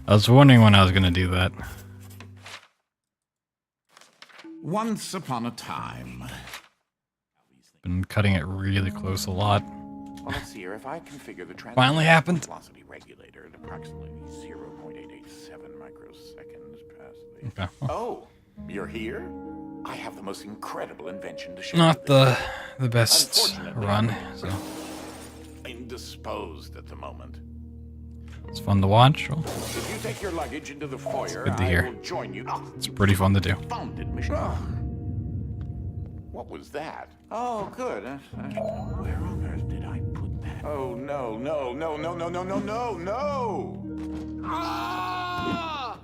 I was wondering when I was gonna do that. Once upon a time. Been cutting it really close a lot. Well, let's see here. If I configure the Finally happened. velocity regulator at approximately 0.887 microseconds past the... Okay. Oh, you're here? I have the most incredible invention to show Not you. the best Unfortunately, run, so indisposed at the moment. it's fun to watch. Well, If you take your luggage into the foyer, good to I hear. will join you. it's pretty fun to do. Founded mission. What was that? Oh, good. Where on earth did I put that? Oh, no, no, no, no, no, no, no, no, no! Ah!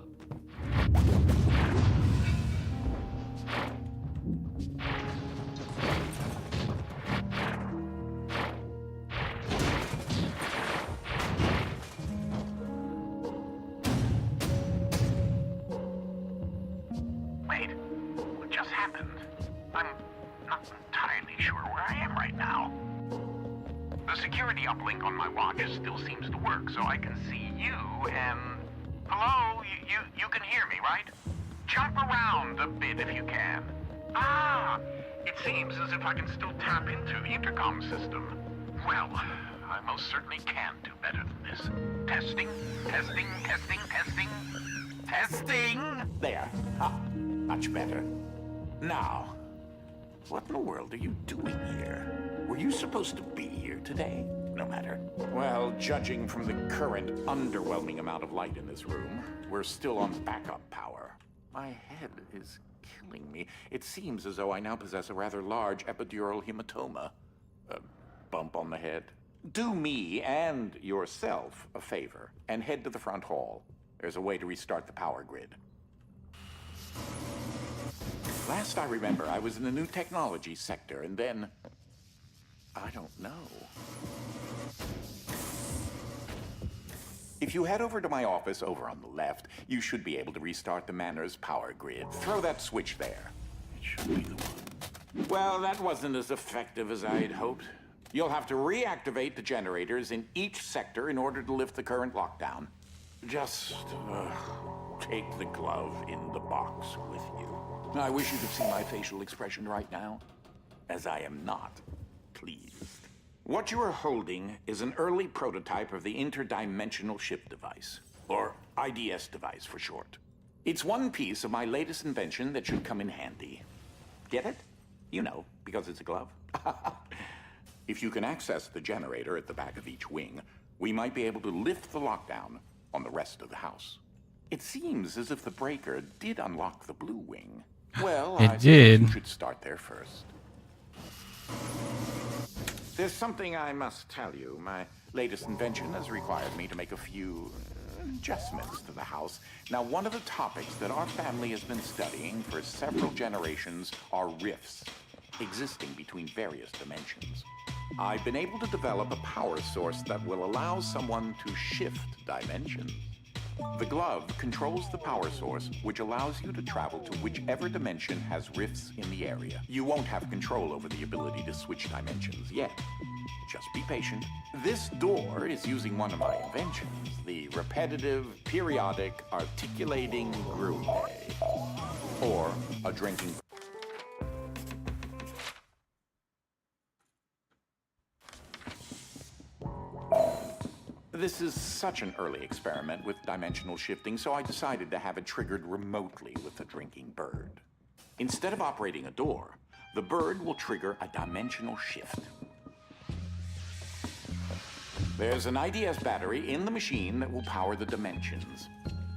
Wait, what just happened? I'm not entirely sure where I am right now. The security uplink on my watch still seems to work, so I can see you and... Hello? You can hear me, right? Jump around a bit if you can. Ah! It seems as if I can still tap into the intercom system. Well, I most certainly can do better than this. Testing, testing, testing, testing, testing! There. Ha! Much better. Now, what in the world are you doing here? Were you supposed to be here today? No matter. Well, judging from the current underwhelming amount of light in this room, we're still on backup power. My head is killing me. It seems as though I now possess a rather large epidural hematoma. A bump on the head. Do me and yourself a favor and head to the front hall. There's a way to restart the power grid. Last I remember, I was in the new technology sector, and then... I don't know. If you head over to my office over on the left, you should be able to restart the Manor's power grid. Throw that switch there. It should be the one. Well, that wasn't as effective as I had hoped. You'll have to reactivate the generators in each sector in order to lift the current lockdown. Just take the glove in the box with you. I wish you could see my facial expression right now, as I am not pleased. What you are holding is an early prototype of the interdimensional shift device, or IDS device for short. It's one piece of my latest invention that should come in handy. Get it? You know, because it's a glove. If you can access the generator at the back of each wing, we might be able to lift the lockdown on the rest of the house. It seems as if the breaker did unlock the blue wing. Well, I suppose you should start there first. There's something I must tell you. My latest invention has required me to make a few adjustments to the house. Now, one of the topics that our family has been studying for several generations are rifts existing between various dimensions. I've been able to develop a power source that will allow someone to shift dimensions. The glove controls the power source, which allows you to travel to whichever dimension has rifts in the area. You won't have control over the ability to switch dimensions yet. Just be patient. This door is using one of my inventions, the repetitive, periodic, articulating groove, or a drinking... This is such an early experiment with dimensional shifting, so I decided to have it triggered remotely with the drinking bird. Instead of operating a door, the bird will trigger a dimensional shift. There's an IDS battery in the machine that will power the dimensions,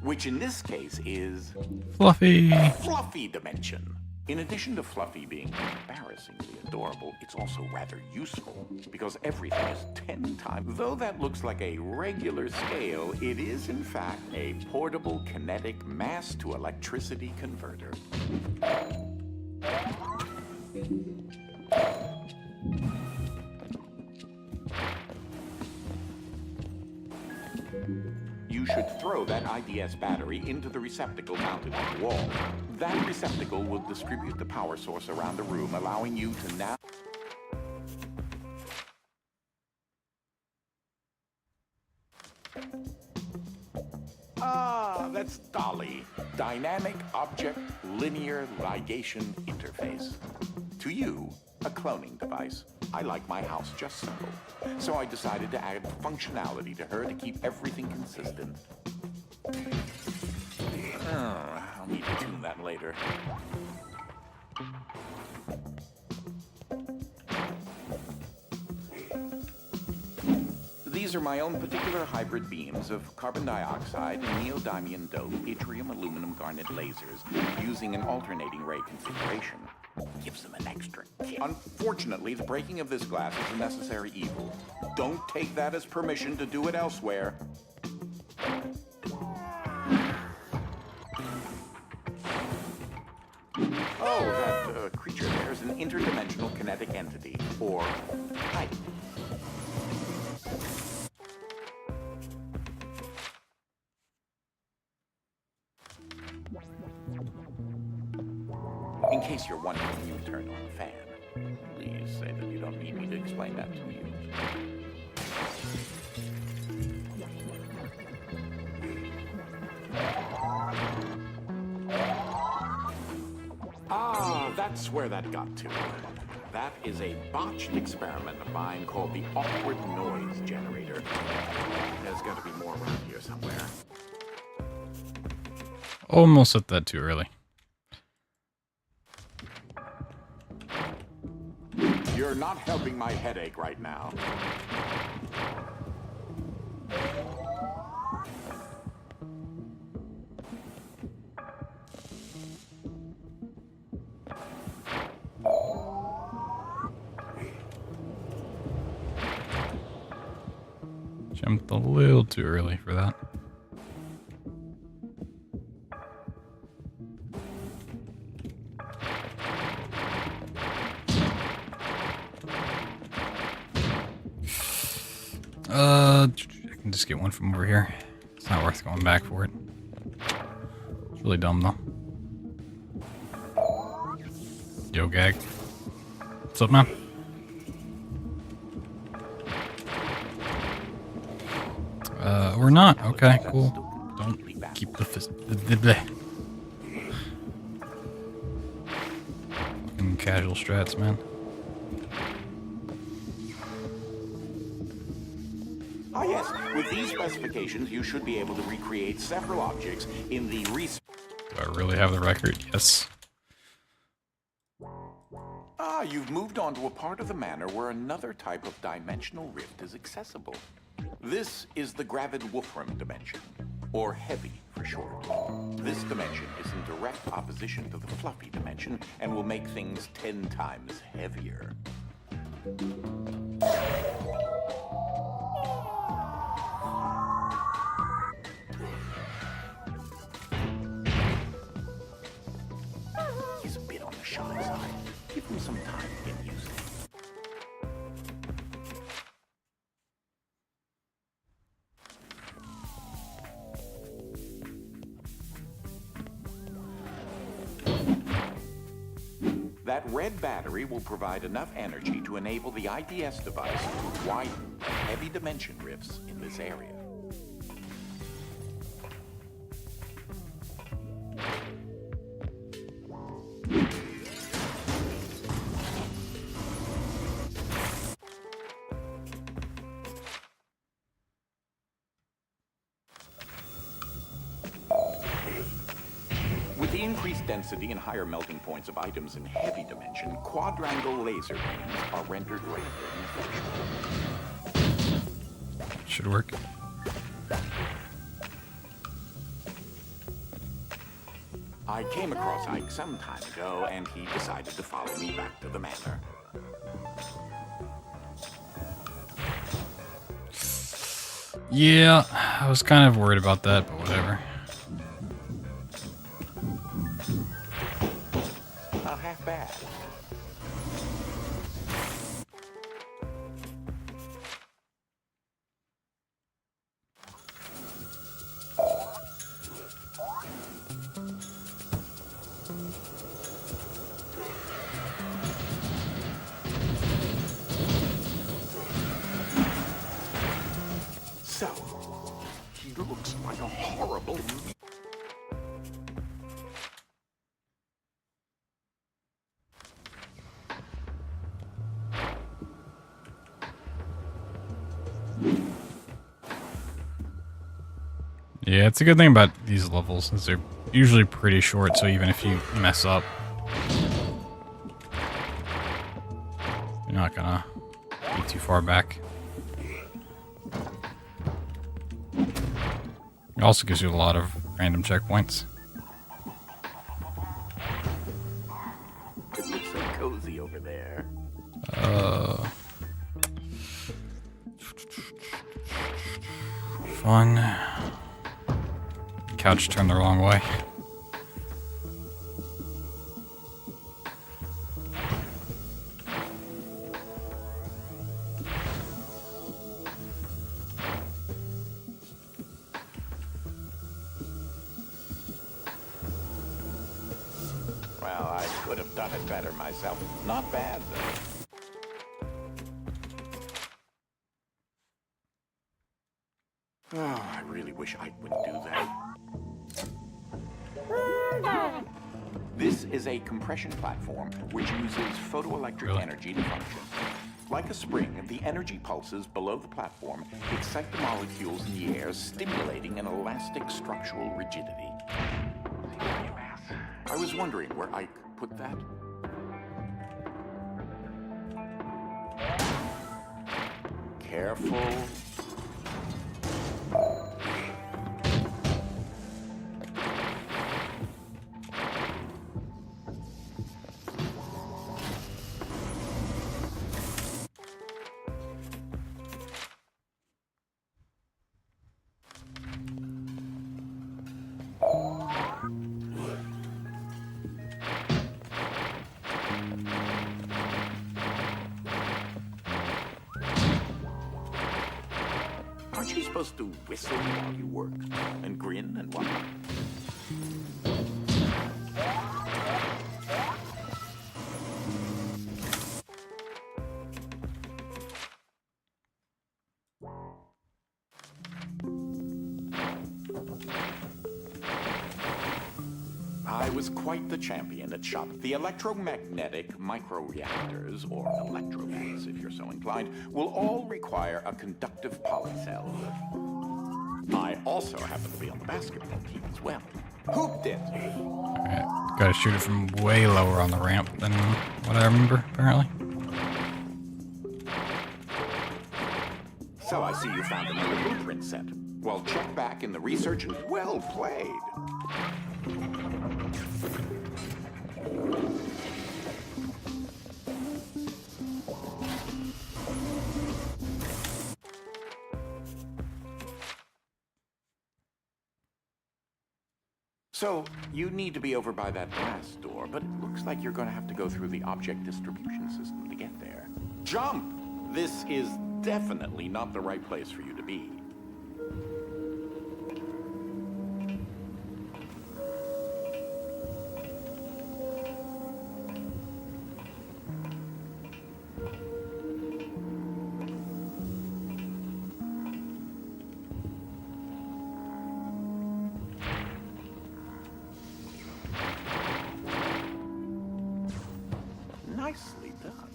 which in this case is... Fluffy! Fluffy dimension. In addition to Fluffy being embarrassingly adorable, it's also rather useful, because everything is 10 times. Though that looks like a regular scale, it is in fact a portable kinetic mass to electricity converter. You should throw that IDS battery into the receptacle mounted on the wall. That receptacle will distribute the power source around the room, allowing you to now... Ah, that's Dolly. Dynamic Object Linear Ligation Interface. To you, a cloning device. I like my house just simple. So I decided to add functionality to her to keep everything consistent. I'll need to tune that later. These are my own particular hybrid beams of carbon dioxide and neodymium dope yttrium aluminum garnet lasers using an alternating ray configuration. Gives them an extra kick. Unfortunately, the breaking of this glass is a necessary evil. Don't take that as permission to do it elsewhere. Oh, that creature there is an interdimensional kinetic entity, or type. In case you're wondering when you turn on the fan, please say that you don't need me to explain that to you. Ah, that's where that got to. That is a botched experiment of mine called the awkward noise generator. There's got to be more around here somewhere. Almost hit that too early. You're not helping my headache right now. Jumped a little too early for that. I can just get one from over here. It's not worth going back for it. It's really dumb though. Yo, gag. What's up, man? Or not. Okay, cool. Don't keep the fist. Fucking casual strats, man. Ah, yes. With these specifications, you should be able to recreate several objects in the Do I really have the record? Yes. Ah, you've moved on to a part of the manor where another type of dimensional rift is accessible. This is the Gravid-Wolfram dimension, or heavy for short. This dimension is in direct opposition to the fluffy dimension and will make things 10 times heavier. He's a bit on the shy side. Give him some time to get used to it. That red battery will provide enough energy to enable the IDS device to widen heavy dimension rifts in this area. With the increased density and higher melting points of items in heavy dimension, quadrangle laser beams are rendered rather ineffectual. Should work. I came across Ike some time ago, and he decided to follow me back to the manor. Yeah, I was kind of worried about that, but whatever. Not half bad. So, he looks like a horrible Yeah, it's a good thing about these levels is they're usually pretty short, so even if you mess up, you're not gonna be too far back. It also gives you a lot of random checkpoints. It looks so cozy over there. Fun. Couch turned the wrong way. Well, I could have done it better myself. Not bad, though. Oh, I really wish I wouldn't do that. This is a compression platform which uses photoelectric energy to function. Like a spring, the energy pulses below the platform excite the molecules in the air, stimulating an elastic structural rigidity. I was wondering where Ike put that. Careful. Aren't you supposed to whistle while you work? And grin and whatnot? I was quite the champion at shop. The electromagnetic microreactors, or electrolytes if you're so inclined, will all require a conductive polycell. I also happen to be on the basketball team as well. Hooped it! Alright, gotta shoot it from way lower on the ramp than what I remember, apparently. So I see you found another blueprint set. Well, check back in the research. Well played. So, you need to be over by that glass door, but it looks like you're going to have to go through the object distribution system to get there. Jump! This is definitely not the right place for you to be. Nicely done.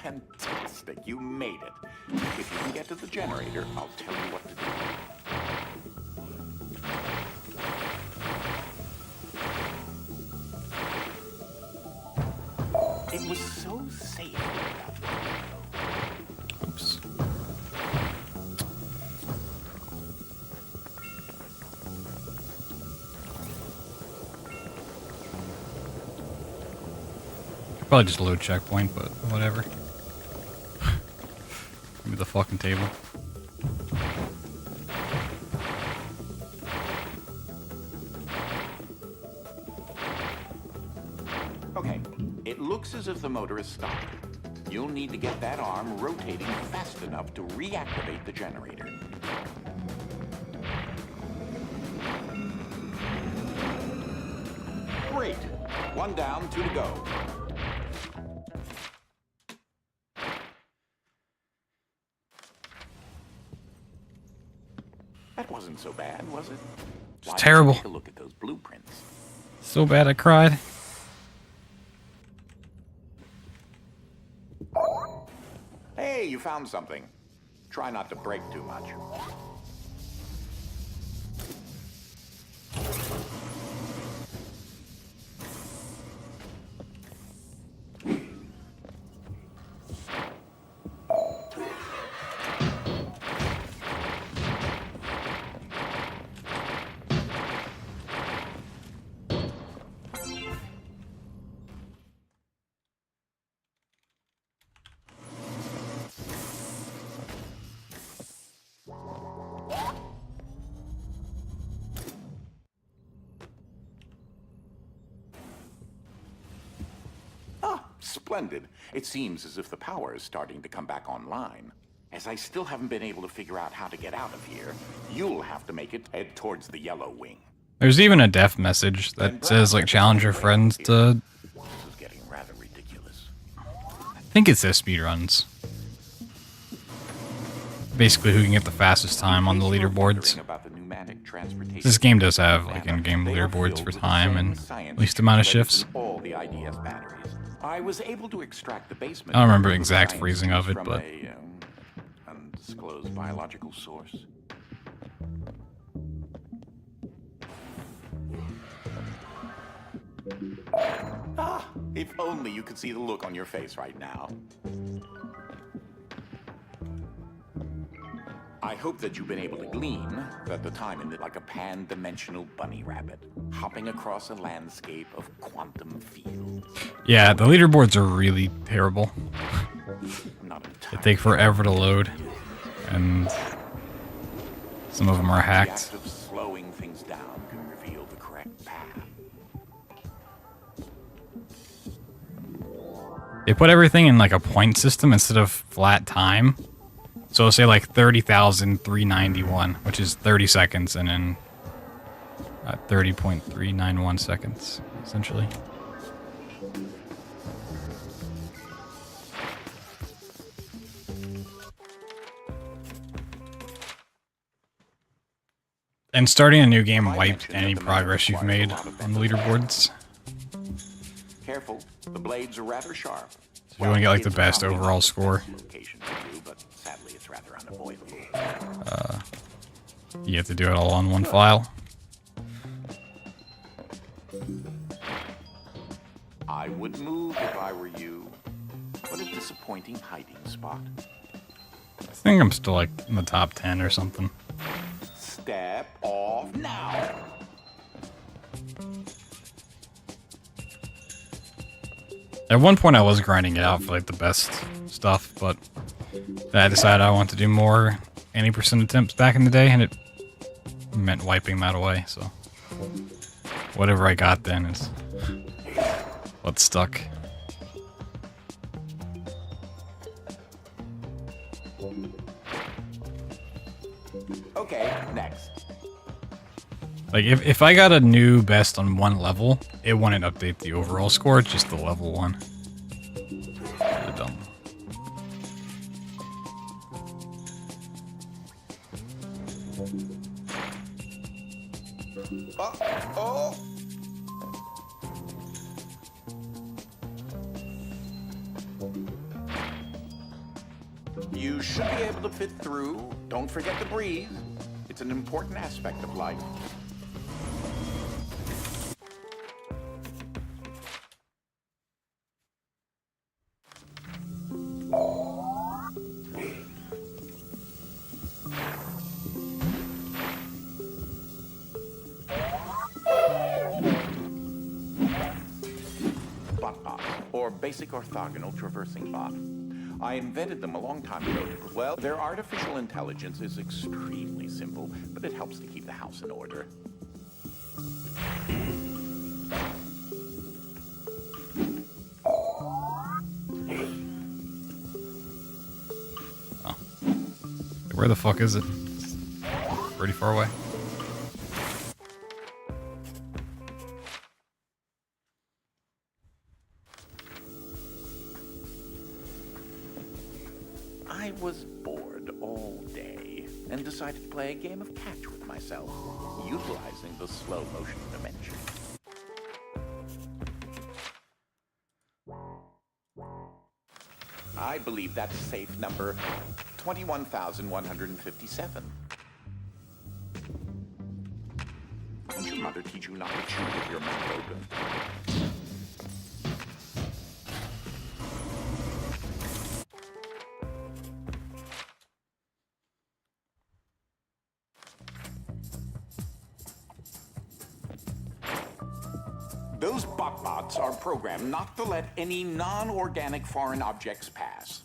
Fantastic, you made it. If you can get to the generator, I'll tell you what to do. It was so safe. Oops. Probably just a load checkpoint, but whatever. Give me the fucking table. Okay, it looks as if the motor is stopped. You'll need to get that arm rotating fast enough to reactivate the generator. Great. One down, two to go. That wasn't so bad, was it? It's Why don't you terrible. take a look at those blueprints. So bad I cried. Hey, you found something. Try not to break too much. Splendid. It seems as if the power is starting to come back online. As I still haven't been able to figure out how to get out of here, you'll have to make it head towards the yellow wing. There's even a deaf message that says, like, challenge your friends to... This is getting rather ridiculous. I think it says speedruns. Basically, who can get the fastest time on the leaderboards. This game does have, like, in-game leaderboards for time and least amount of shifts. All the IDS batteries. I was able to extract the basement. I don't remember the exact phrasing of it, from but... a, undisclosed biological source. Ah, if only you could see the look on your face right now. I hope that you've been able to glean that the time in it like a pan-dimensional bunny rabbit, hopping across a landscape of quantum fields. Yeah, the leaderboards are really terrible. Not They entirely. take forever to load, and some of them are The hacked. act of slowing things down can reveal the correct path. They put everything in like a point system instead of flat time. So it'll say like 30,391, which is 30 seconds, and then 30.391 seconds, essentially. And starting a new game wiped any progress you've made on the leaderboards. Careful, the blades are rather sharp. If you want to get like the best overall score, Location for you, but sadly it's rather unavoidable. you have to do it all on one file. I would move if I were you. What a disappointing hiding spot. I think I'm still like in the top 10 or something. Step off now. At one point I was grinding it out for like the best stuff, but then I decided I want to do more 80% attempts back in the day, and it meant wiping that away, so whatever I got then is what's stuck. Okay, next. Like, if I got a new best on one level, it wouldn't update the overall score, it's just the level one. Really dumb. Oh! You should be able to fit through. Don't forget to breathe. It's an important aspect of life. Bot, or basic orthogonal traversing bot. I invented them a long time ago. Well, their artificial intelligence is extremely simple, but it helps to keep the house in order. Oh. Where the fuck is it? It's pretty far away. I was bored all day, and decided to play a game of catch with myself, utilizing the slow motion dimension. I believe that's safe number 21,157. Did your mother teach you not to chew with your mouth open? Those bot-bots are programmed not to let any non-organic foreign objects pass.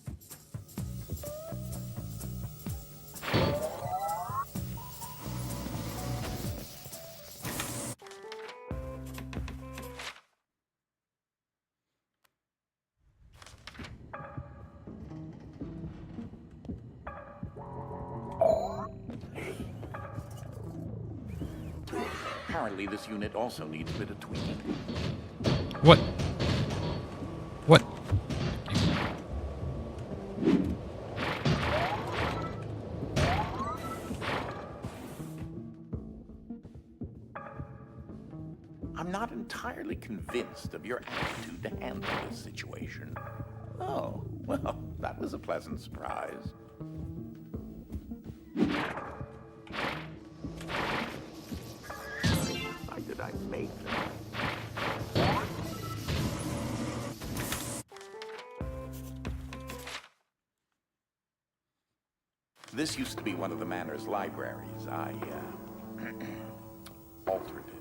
Apparently, this unit also needs a bit of tweaking. What? What? I'm not entirely convinced of your attitude to handle this situation. Oh, well, that was a pleasant surprise. Why did I make them? This used to be one of the manor's libraries. I, altered it.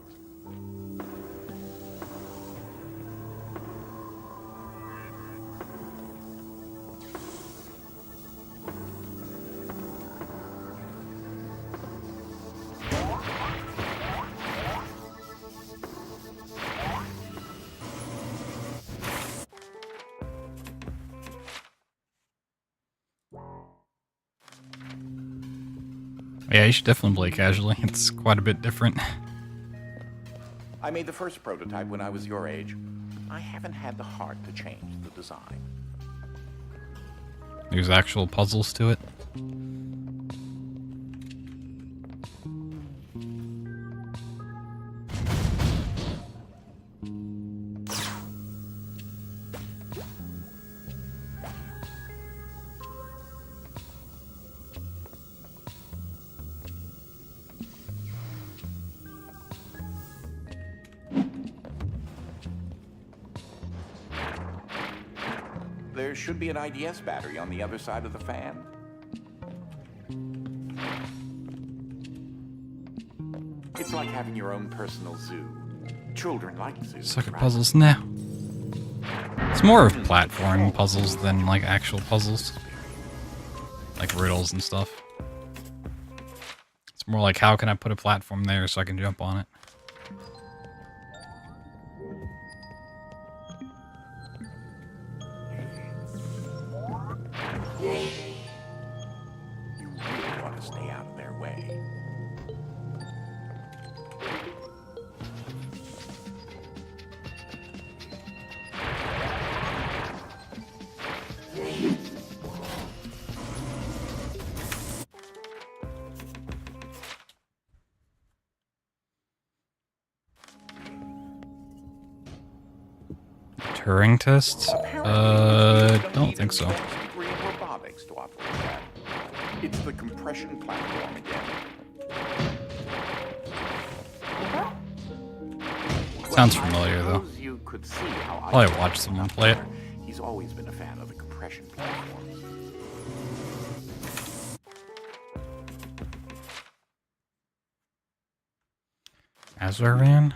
Yeah, you should definitely play casually. It's quite a bit different. I made the first prototype when I was your age. I haven't had the heart to change the design. There's actual puzzles to it. There should be an IDS battery on the other side of the fan. It's like having your own personal zoo. Children like zoos. Suck at right? puzzles now. It's more of platform puzzles than like actual puzzles. Like riddles and stuff. It's more like, how can I put a platform there so I can jump on it? You really want to stay out of their way. Turing tests? Don't think so. Degree of robotics to operate that. It's the compression platform again. Sounds familiar though. Suppose you could see how I Probably watched someone play it. He's always been a fan of the compression platforms. Azaran?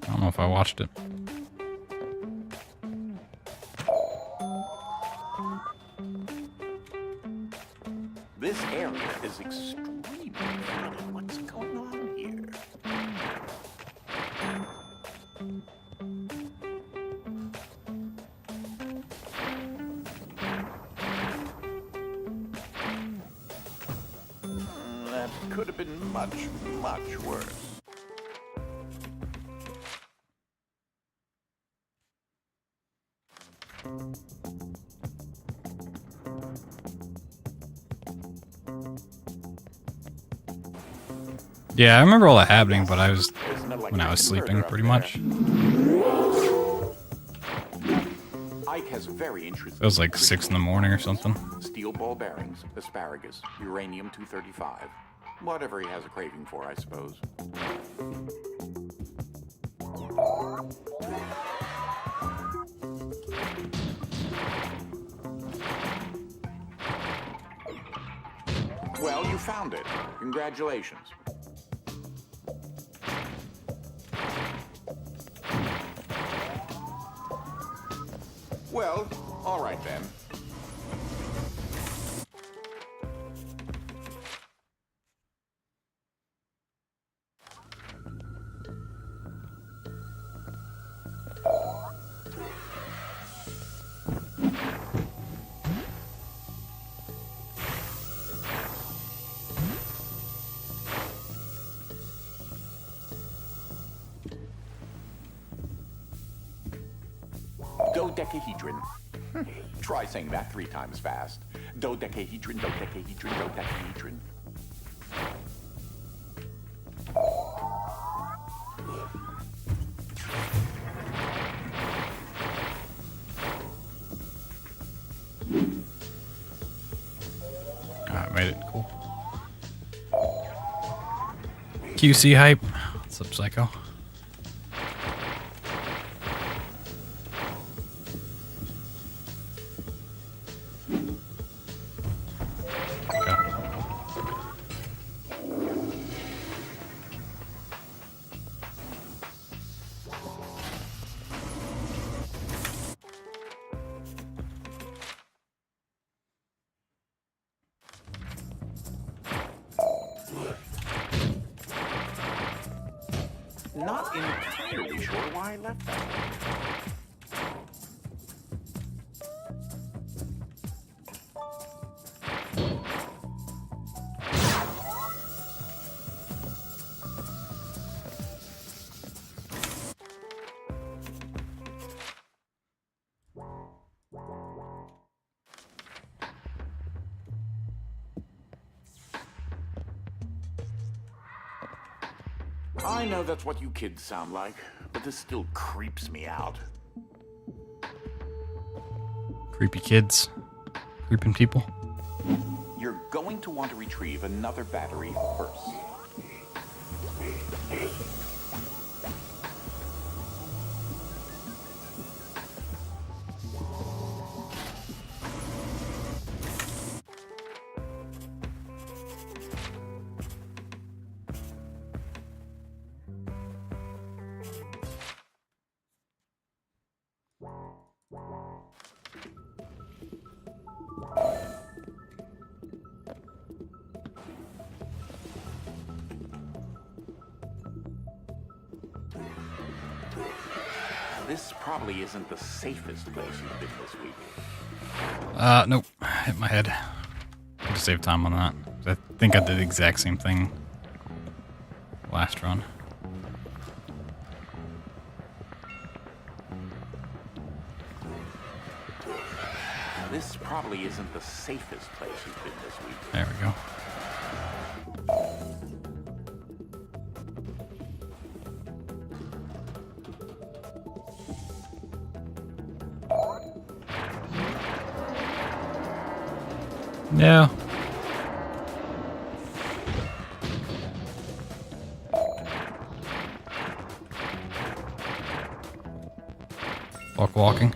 I don't know if I watched it. This area is extremely flooded. What's going on here? That could have been much, much worse. Yeah, I remember all that happening, but I was There's an when I was electric sleeping, converter pretty up much. there. Ike has very interesting. It was like 6 in the morning or something. Steel ball bearings, asparagus, uranium-235. Whatever he has a craving for, I suppose. Well, you found it. Congratulations. Well, all right then. Dodecahedron. Try saying that 3 times fast. Dodecahedron, dodecahedron, dodecahedron. Alright, made it. Cool. QC hype. What's up, Psycho? Not entirely sure why I left that. I know that's what you kids sound like, but this still creeps me out. Creepy kids. Creeping people. You're going to want to retrieve another battery first. This probably isn't the safest place you've been this week. Nope. Hit my head. Had to save time on that. I think I did the exact same thing last run. This probably isn't the safest place you've been this week. There we go. No. Fuck walking.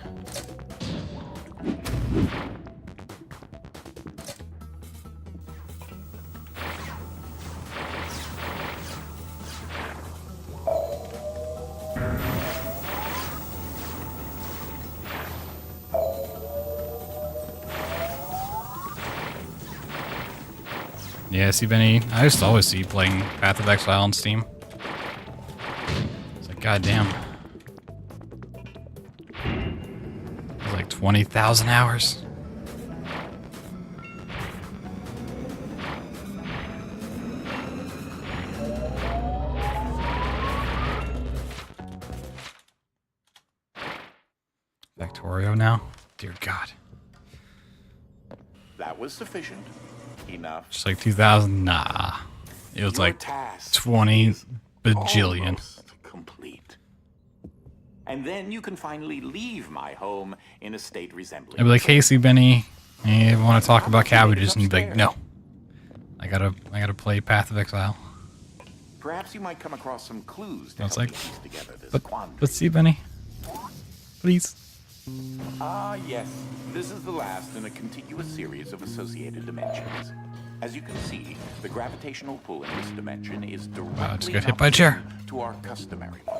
Yeah, see Benny, I used to always see you playing Path of Exile on Steam. It's like, goddamn. It's like 20,000 hours. Factorio now? Dear God. That was sufficient. Enough. Just like 2,000? Nah. It was Your like task 20 is bajillion. almost complete. And then you can finally leave my home in a state resembling. I'd be like, hey, see, Benny, I want to talk about cabbages, and you'd be like, no, I gotta play Path of Exile. Perhaps you might come across some clues to I was help like, you piece together this quandary. but see, Benny, please. Ah, yes. This is the last in a contiguous series of associated dimensions. As you can see, the gravitational pull in this dimension is directly just got hit by a chair. to our customary one.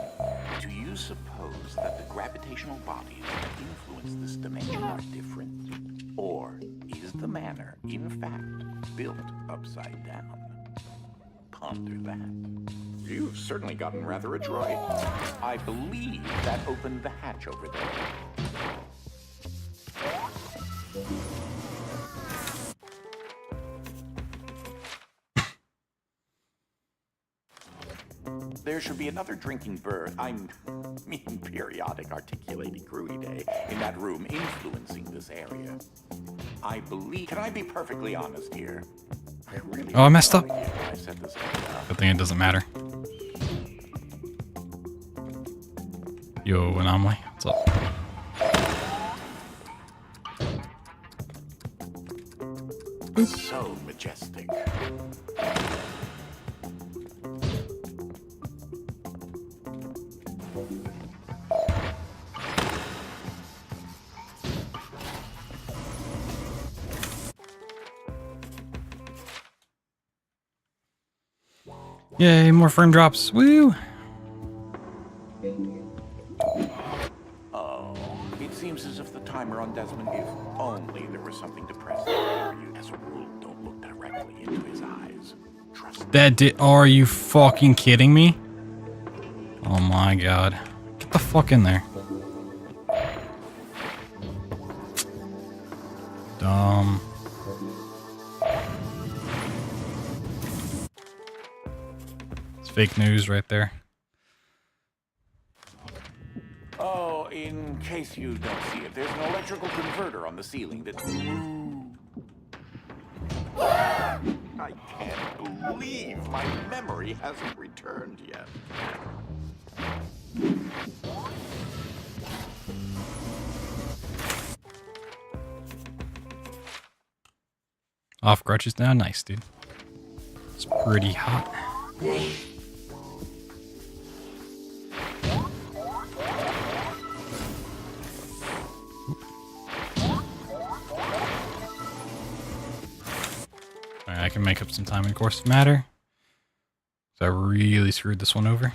Do you suppose that the gravitational bodies that influence this dimension are different? Or is the manor, in fact, built upside down? Ponder that. You've certainly gotten rather adroit. I believe that opened the hatch over there. There should be another drinking bird, periodic articulating Gruy day, in that room influencing this area. I believe... Can I be perfectly honest here? I really Oh, I messed up. I set this up. Good thing it doesn't matter. Yo, Anomaly, what's up? So majestic. Yay, more frame drops. Woo! Oh, it seems as if the timer on Desmond, if only there was something to press there. You, as a rule, don't look directly into his eyes. Trust me. Are you fucking kidding me? Oh my god. Get the fuck in there. Dumb. It's fake news right there. Oh, in case you don't see it, there's an electrical converter on the ceiling that... I can't believe my memory hasn't returned yet. Off crutches now. Nice, dude. It's pretty hot. Alright, I can make up some time in Course of Matter. So I really screwed this one over.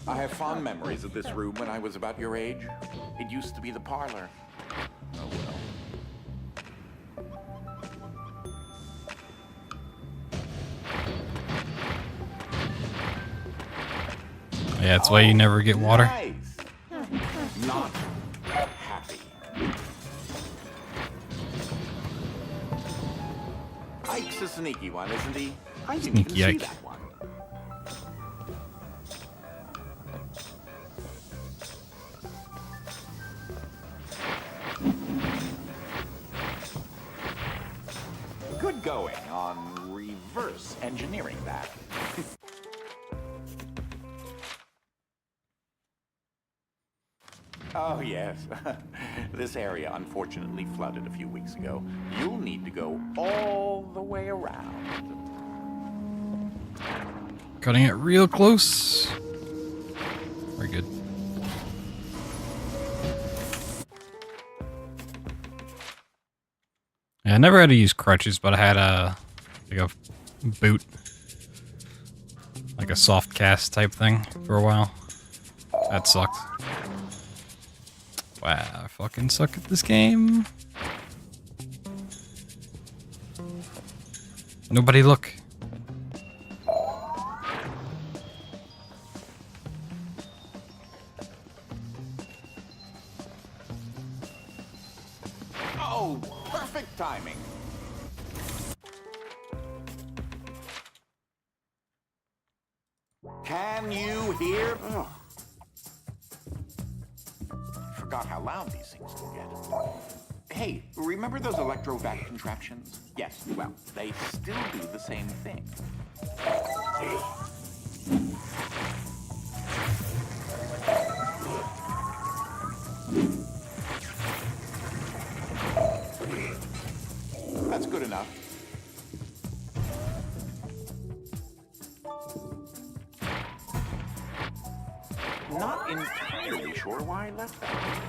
I have fond memories of this room when I was about your age. It used to be the parlor. Oh well. Yeah, it's why you never get water. Nice. Not happy. Ike's a sneaky one, isn't he? I didn't even Sneaky Ike. see that one. Good going on reverse engineering that. Oh, yes. This area unfortunately flooded a few weeks ago. You'll need to go all the way around. Cutting it real close. Very good. Yeah, I never had to use crutches, but I had like a boot. Like a soft cast type thing for a while. That sucked. Wow, I fucking suck at this game. Nobody look. Oh, perfect timing. Can you hear? Ugh. Forgot how loud these things can get. Hey, remember those electrovac contraptions? Yes, well, they still do the same thing. That's good enough. Not entirely sure why I left that here.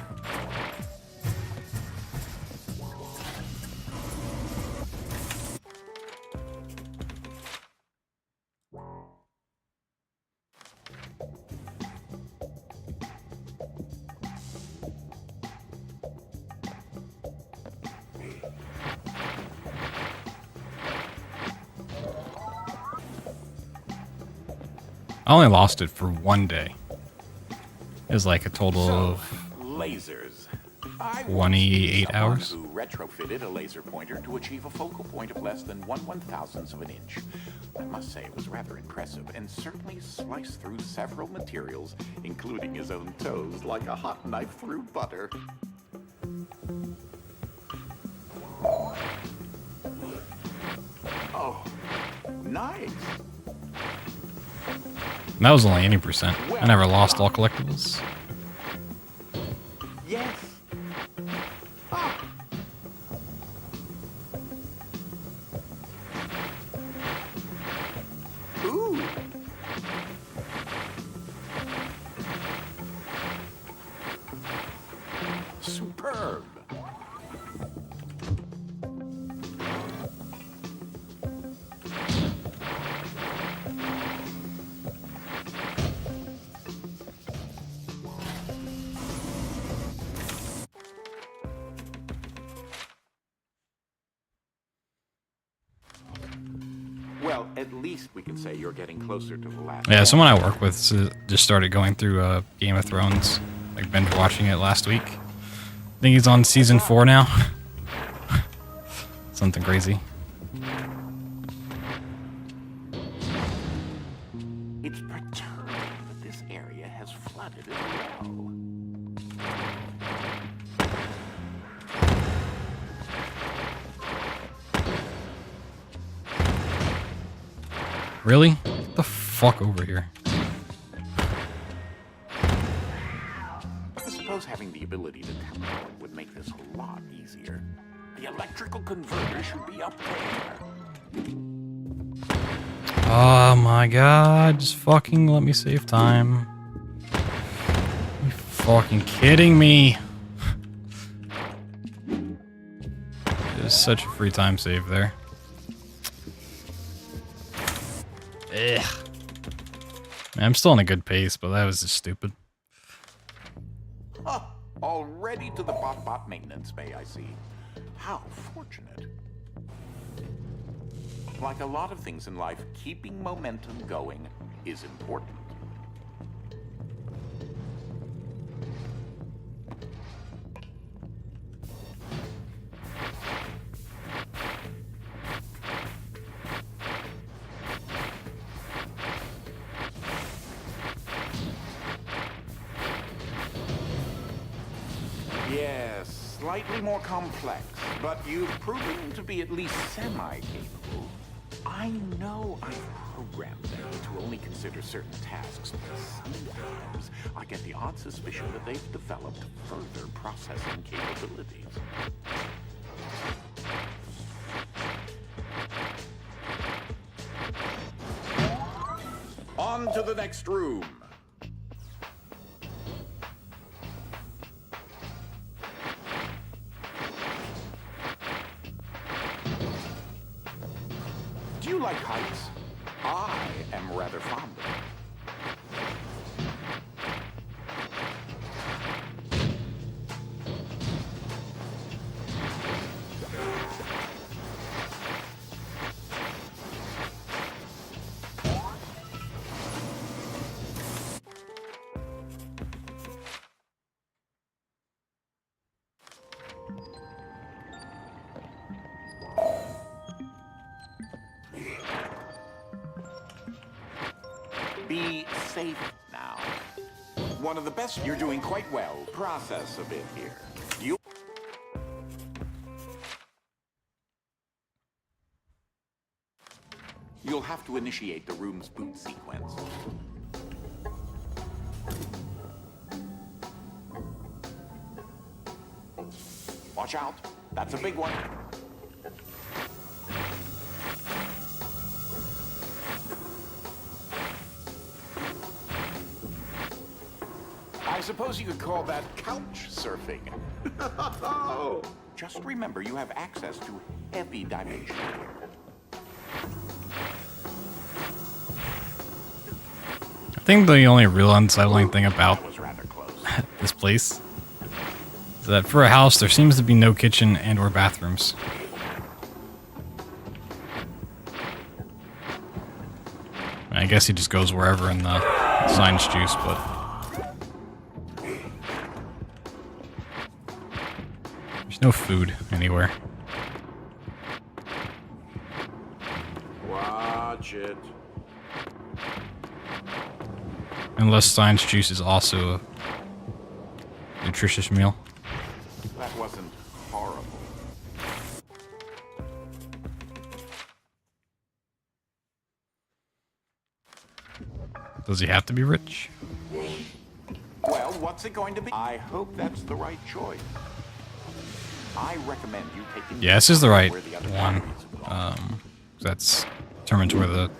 I only lost it for one day. It was like a total of Lasers. I 28 hours. Who retrofitted a laser pointer to achieve a focal point of less than 1/1000th of an inch. I must say it was rather impressive and certainly sliced through several materials, including his own toes, like a hot knife through butter. Oh, nice. And that was only 80%. I never lost all collectibles. Yes. Ah. Ooh. Superb. Well, at least we can say you're getting closer to the last. Yeah, someone I work with just started going through Game of Thrones, like binge watching it last week. I think he's on season 4 now. Something crazy. It's perturbing that this area has flooded as well. Really? Get the fuck over here. I suppose having the ability to teleport would make this a lot easier. The electrical converter should be up there. Oh my god, just fucking let me save time. You fucking kidding me? There's such a free time save there. Ugh. Man, I'm still on a good pace, but that was just stupid. Huh, already to the bot maintenance bay, I see. How fortunate. Like a lot of things in life, keeping momentum going is important. Yes, slightly more complex, but you've proven to be at least semi-capable. I know I've programmed them to only consider certain tasks, but sometimes I get the odd suspicion that they've developed further processing capabilities. On to the next room. Do you like heights? I am rather fond of them. Be safe now. One of the best. You're doing quite well. Process a bit here. You'll have to initiate the room's boot sequence. Watch out. That's a big one. I suppose you could call that couch surfing. Just remember, you have access to heavy dimension here. I think the only real unsettling thing about That was rather close. this place is that for a house, there seems to be no kitchen and or bathrooms. I guess he just goes wherever in the science juice, but there's no food anywhere. Watch it. Unless science juice is also a nutritious meal. That wasn't horrible. Does he have to be rich? Well, what's it going to be? I hope that's the right choice. I recommend you take it. Yeah, this is the right where the other one. batteries belong. That's determines where the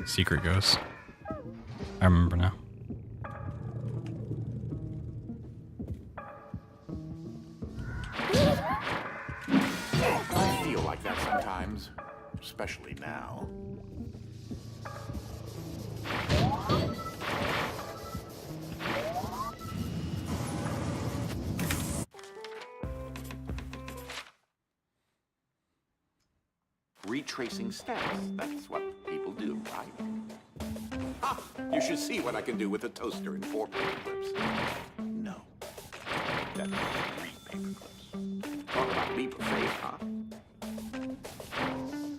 secret goes. I remember now. I feel like that sometimes, especially now. Retracing steps. That's what people do, right? Ah, you should see what I can do with a toaster and 4 paper clips. No. That's 3 paper clips. Talk about leap of faith, huh?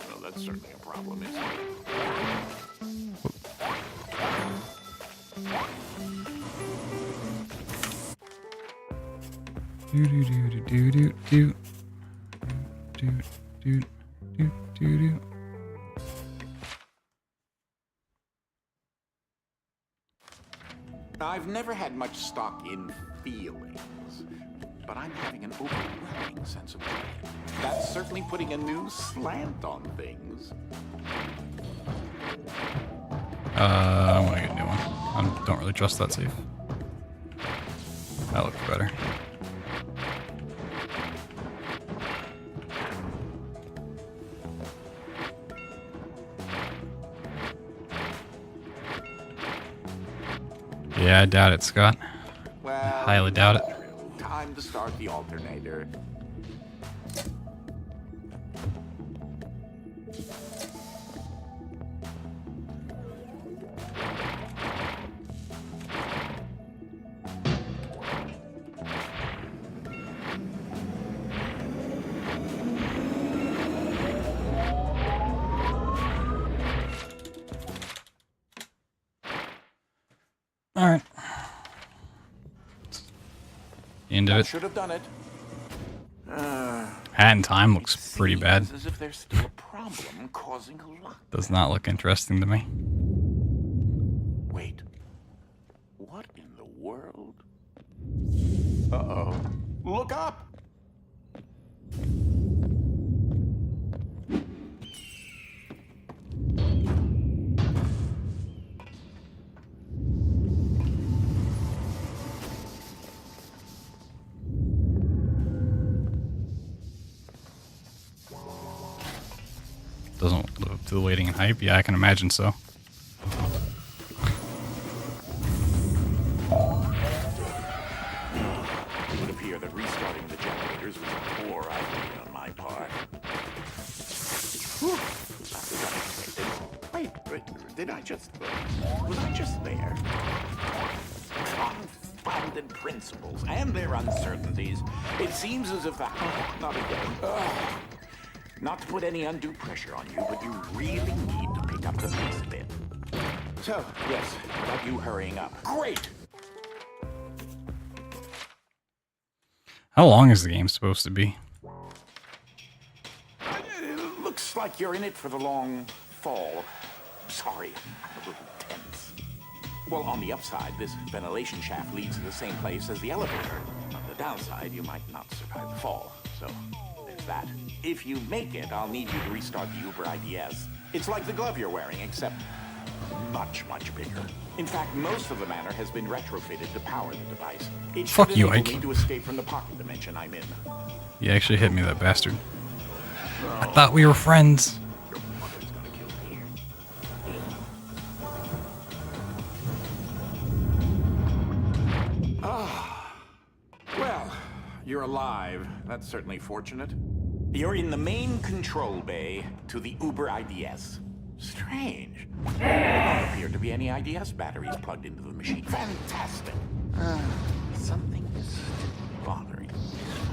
Well, that's certainly a problem, isn't it? Do do do do do do do do do do do do. I've never had much stock in feelings, but I'm having an overwhelming sense of dread. That's certainly putting a new slant on things. I'm gonna get a new one. I don't really trust that safe. That looks better. Yeah, I doubt it, Scott. Well, Highly doubt it. time to start the alternator. All right. End of That it. should have done it. Hat in time looks pretty bad. Seems as if there's still a problem causing a lock. Does not look interesting to me. Wait. What in the world? Uh-oh. Look up! Doesn't live up to the waiting and hype. Yeah, I can imagine so. It would appear that restarting the generators was a poor idea on my part. Whew. That was unexpected. Wait, did I just... was I just there? Confounded principles and their uncertainties. It seems as if the... not again. Ugh. Not to put any undue pressure on you, but you really need to pick up the pace a bit. So, yes, about you hurrying up. Great! How long is the game supposed to be? It looks like you're in it for the long fall. Sorry, I'm a little tense. Well, on the upside, this ventilation shaft leads to the same place as the elevator. On the downside, you might not survive the fall. So, there's that. If you make it, I'll need you to restart the Uber IDS. It's like the glove you're wearing, except much, much bigger. In fact, most of the manor has been retrofitted to power the device. It Fuck should you, enable Ike. me to escape from the pocket dimension I'm in. He actually hit me, that bastard. I thought we were friends. Your mother's gonna kill me. Well, you're alive. That's certainly fortunate. You're in the main control bay to the Uber IDS. Strange. There don't appear to be any IDS batteries plugged into the machine. Fantastic. Something is still bothering me.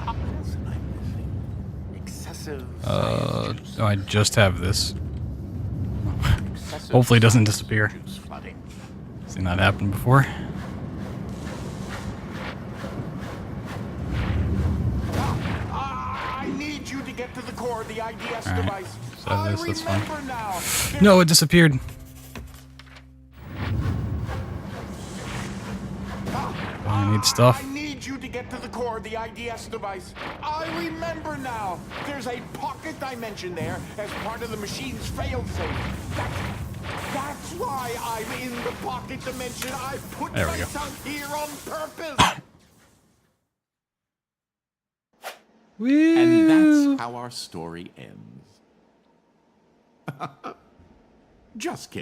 What am I missing? Excessive. Oh, I just have this. Excessive Hopefully it doesn't disappear. juice flooding. Seen that happen before. I need you to get to the core of the IDS Alright, device. so that's fine. Remember now. No, it disappeared. I need stuff. I need you to get to the core of the IDS device. I remember now. There's a pocket dimension there as part of the machine's failsafe. That's why I'm in the pocket dimension. I put There we go. myself here on purpose. And that's how our story ends. Just kidding.